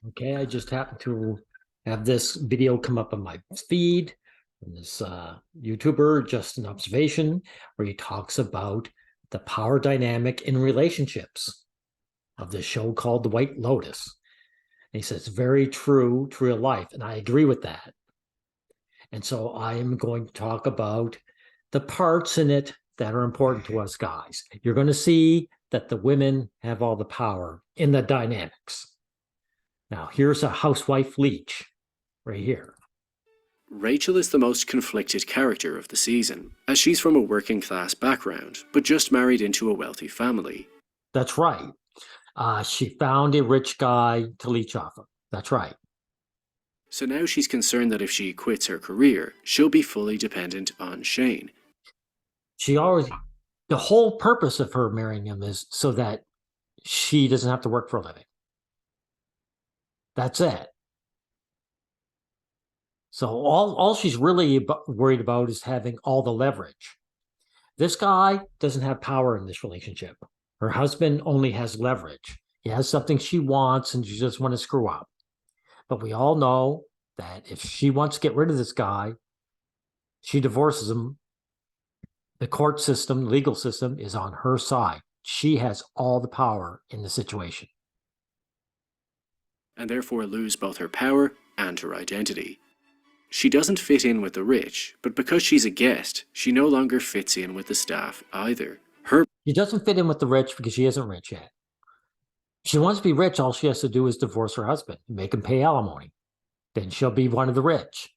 Okay, I just happened to have this video come up on my feed from this YouTuber, Just an Observation, where he talks about the power dynamic in relationships of this show called The White Lotus. And he says it's very true to real life, and I agree with that. And so I am going to talk about the parts in it that are important to us guys. You're going to see that the women have all the power in the dynamics. Now, here's a housewife leech right here. Rachel is the most conflicted character of the season, as she's from a working class background, but just married into a wealthy family. That's right. She found a rich guy to leech off of. That's right. So now she's concerned that if she quits her career, she'll be fully dependent on Shane. She always, the whole purpose of her marrying him is so that she doesn't have to work for a living. That's it. So all she's really worried about is having all the leverage. This guy doesn't have power in this relationship. Her husband only has leverage. He has something she wants and she just want to screw up. But we all know that if she wants to get rid of this guy, she divorces him. The court system, legal system is on her side. She has all the power in the situation. And therefore lose both her power and her identity. She doesn't fit in with the rich, but because she's a guest, she no longer fits in with the staff either. She doesn't fit in with the rich because she isn't rich yet. She wants to be rich. All she has to do is divorce her husband and make him pay alimony. Then she'll be one of the rich.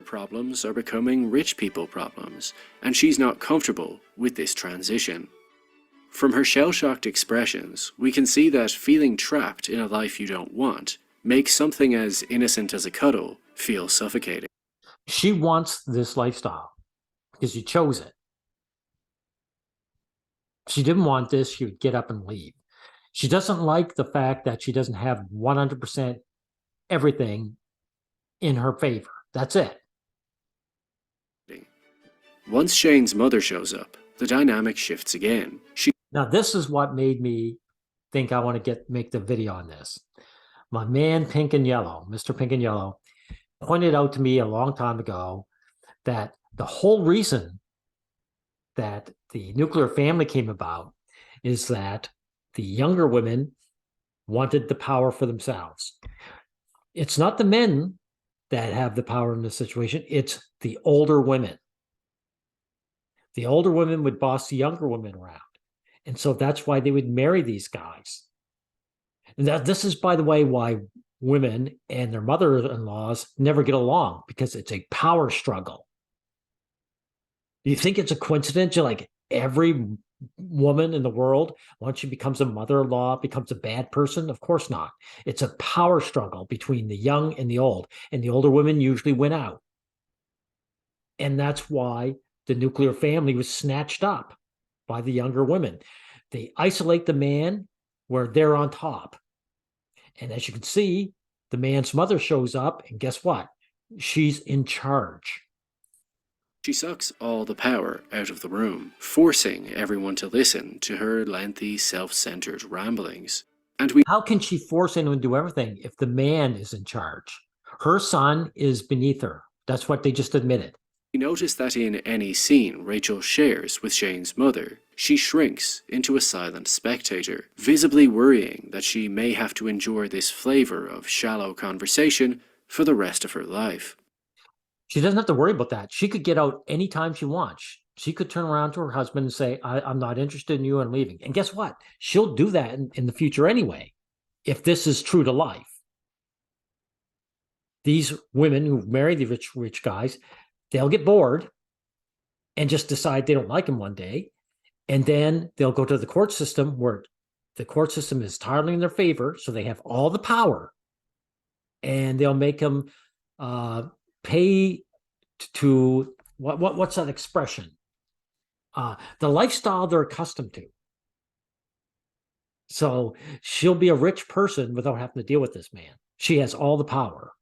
Problems are becoming rich people problems, and she's not comfortable with this transition. From her shell-shocked expressions, we can see that feeling trapped in a life you don't want makes something as innocent as a cuddle feel suffocating. She wants this lifestyle because she chose it. If she didn't want this, she would get up and leave. She doesn't like the fact that she doesn't have 100% everything in her favor. That's it. Once Shane's mother shows up, the dynamic shifts again. Now, this is what made me think I want to make the video on this. My man Pink and Yellow, Mr. Pink and Yellow, pointed out to me a long time ago that the whole reason that the nuclear family came about is that the younger women wanted the power for themselves. It's not the men that have the power in this situation, it's the older women. The older women would boss the younger women around. And so that's why they would marry these guys. And this is, by the way, why women and their mother-in-laws never get along, because it's a power struggle. Do you think it's a coincidence? You're like, every woman in the world, once she becomes a mother-in-law, becomes a bad person? Of course not. It's a power struggle between the young and the old, and the older women usually win out. And that's why the nuclear family was snatched up by the younger women. They isolate the man where they're on top. And as you can see, the man's mother shows up, and guess what? She's in charge. She sucks all the power out of the room, forcing everyone to listen to her lengthy, self-centered ramblings. How can she force anyone to do everything if the man is in charge? Her son is beneath her. That's what they just admitted. We notice that in any scene Rachel shares with Shane's mother, she shrinks into a silent spectator, visibly worrying that she may have to endure this flavor of shallow conversation for the rest of her life. She doesn't have to worry about that. She could get out anytime she wants. She could turn around to her husband and say, I'm not interested in you, I'm leaving. And guess what? She'll do that in the future anyway, if this is true to life. These women who marry the rich guys, they'll get bored and just decide they don't like him one day. And then they'll go to the court system, where the court system is entirely in their favor. So they have all the power, and they'll make them pay to what's that expression? The lifestyle they're accustomed to. So she'll be a rich person without having to deal with this man. She has all the power.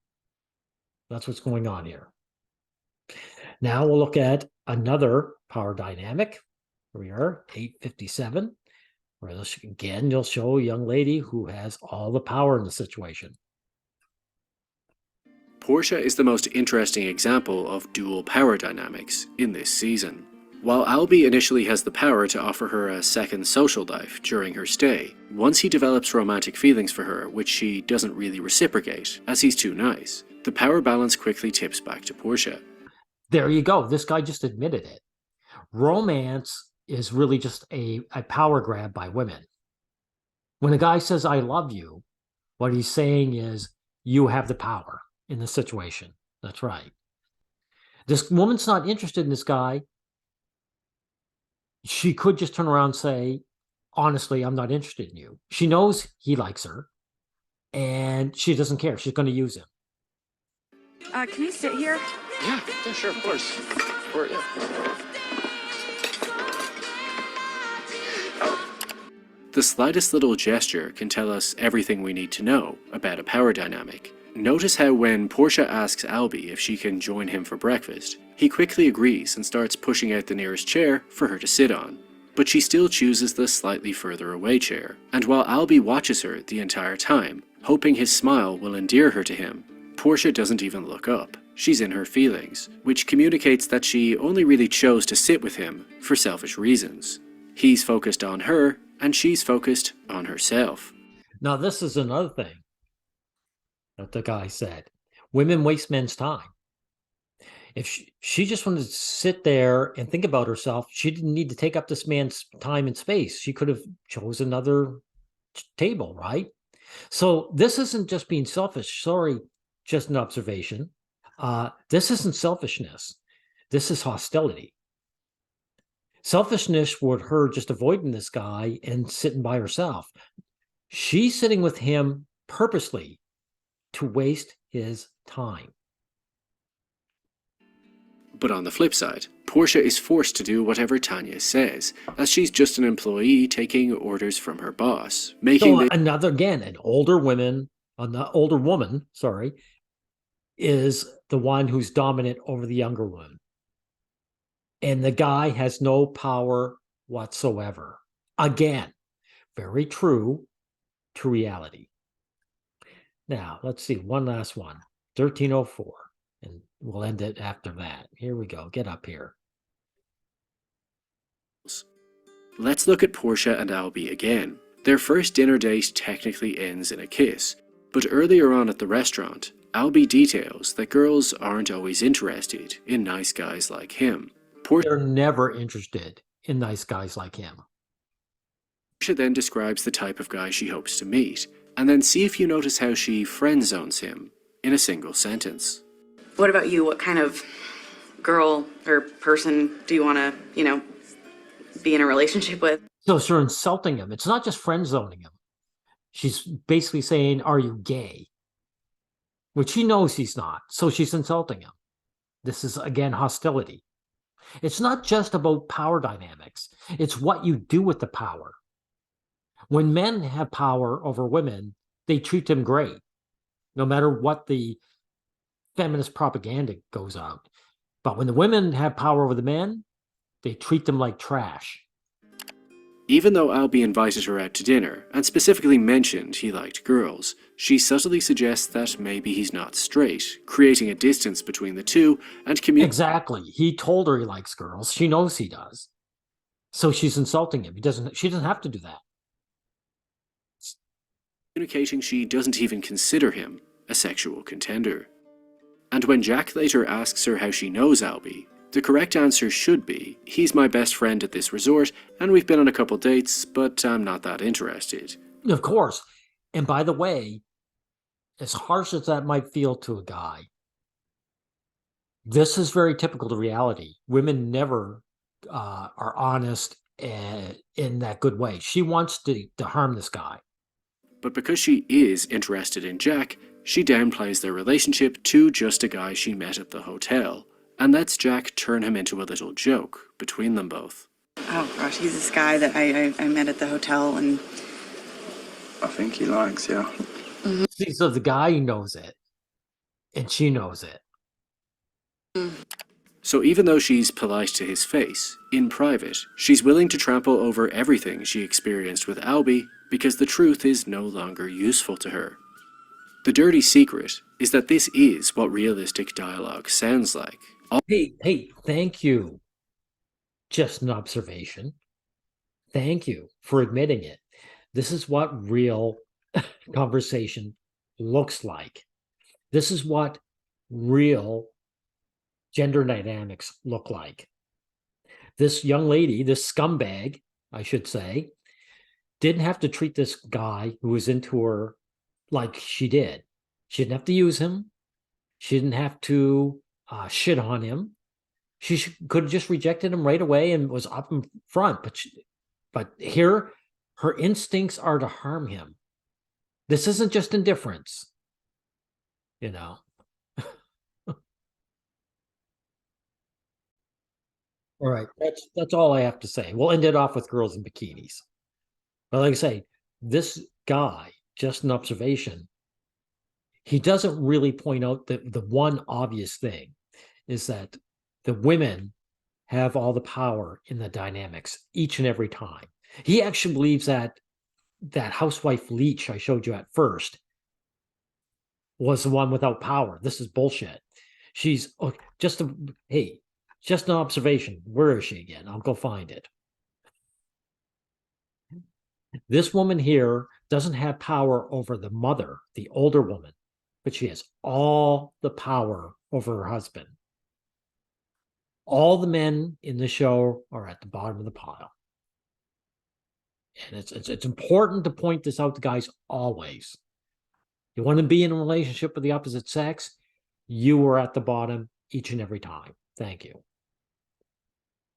That's what's going on here. Now we'll look at another power dynamic. Here we are, 857, Or again, you'll show a young lady who has all the power in the situation. Portia is the most interesting example of dual power dynamics in this season. While Albie initially has the power to offer her a second social life during her stay, once he develops romantic feelings for her, which she doesn't really reciprocate, as he's too nice, the power balance quickly tips back to Portia. There you go. This guy just admitted it. Romance is really just a power grab by women. When a guy says, I love you, what he's saying is, you have the power in the situation. That's right. This woman's not interested in this guy. She could just turn around and say, honestly, I'm not interested in you. She knows he likes her, and she doesn't care. She's going to use him. Can you sit here? Yeah, sure, of course. Yeah. The slightest little gesture can tell us everything we need to know about a power dynamic. Notice how when Portia asks Albie if she can join him for breakfast, he quickly agrees and starts pushing out the nearest chair for her to sit on. But she still chooses the slightly further away chair, and while Albie watches her the entire time, hoping his smile will endear her to him, Portia doesn't even look up. She's in her feelings, which communicates that she only really chose to sit with him for selfish reasons. He's focused on her, and she's focused on herself. Now, this is another thing that the guy said. Women waste men's time. If she just wanted to sit there and think about herself, she didn't need to take up this man's time and space. She could have chose another table, right? So this isn't just being selfish. Sorry, just an observation. This isn't selfishness. This is hostility. Selfishness would her just avoiding this guy and sitting by herself. She's sitting with him purposely to waste his time. But on the flip side, Portia is forced to do whatever Tanya says, as she's just an employee taking orders from her boss, making an older woman, is the one who's dominant over the younger one. And the guy has no power whatsoever. Again, very true to reality. Now, let's see, one last one, 1304, and we'll end it after that. Here we go. Get up here. Let's look at Portia and Albie again. Their first dinner date technically ends in a kiss, but earlier on at the restaurant, Albie details that girls aren't always interested in nice guys like him. They're never interested in nice guys like him. Portia then describes the type of guy she hopes to meet, and then see if you notice how she friend zones him in a single sentence. What about you? What kind of girl or person do you want to, be in a relationship with? So she's insulting him. It's not just friend zoning him. She's basically saying, are you gay? Which he knows he's not. So she's insulting him. This is, again, hostility. It's not just about power dynamics. It's what you do with the power. When men have power over women, they treat them great, no matter what the feminist propaganda goes out. But when the women have power over the men, they treat them like trash. Even though Albie invited her out to dinner, and specifically mentioned he liked girls, she subtly suggests that maybe he's not straight, creating a distance between the two and Exactly. He told her he likes girls. She knows he does. So she's insulting him. She doesn't have to do that. Communicating she doesn't even consider him a sexual contender. And when Jack later asks her how she knows Albie, the correct answer should be, he's my best friend at this resort, and we've been on a couple dates, but I'm not that interested. Of course. And by the way, as harsh as that might feel to a guy, this is very typical to reality. Women never are honest in that good way. She wants to harm this guy. But because she is interested in Jack, she downplays their relationship to just a guy she met at the hotel, and lets Jack turn him into a little joke between them both. Oh gosh, he's this guy that I met at the hotel, and I think he likes you. See, so the guy knows it, and she knows it. So even though she's polite to his face, in private, she's willing to trample over everything she experienced with Albie because the truth is no longer useful to her. The dirty secret is that this is what realistic dialogue sounds like. Hey, thank you. Just an observation. Thank you for admitting it. This is what real conversation looks like. This is what real gender dynamics look like. This young lady, this scumbag, I should say, didn't have to treat this guy who was into her like she did. She didn't have to use him. She didn't have to shit on him. She could have just rejected him right away and was up in front. But here, her instincts are to harm him. This isn't just indifference, you know. All right, that's all I have to say. We'll end it off with girls in bikinis. But like I say, this guy, just an observation, he doesn't really point out that the one obvious thing is that the women have all the power in the dynamics each and every time. He actually believes that that housewife leech I showed you at first was the one without power. This is bullshit. She's just an observation. Where is she again? I'll go find it. This woman here doesn't have power over the mother, the older woman, but she has all the power over her husband. All the men in the show are at the bottom of the pile. And it's important to point this out to guys always. You want to be in a relationship with the opposite sex, you are at the bottom each and every time. Thank you.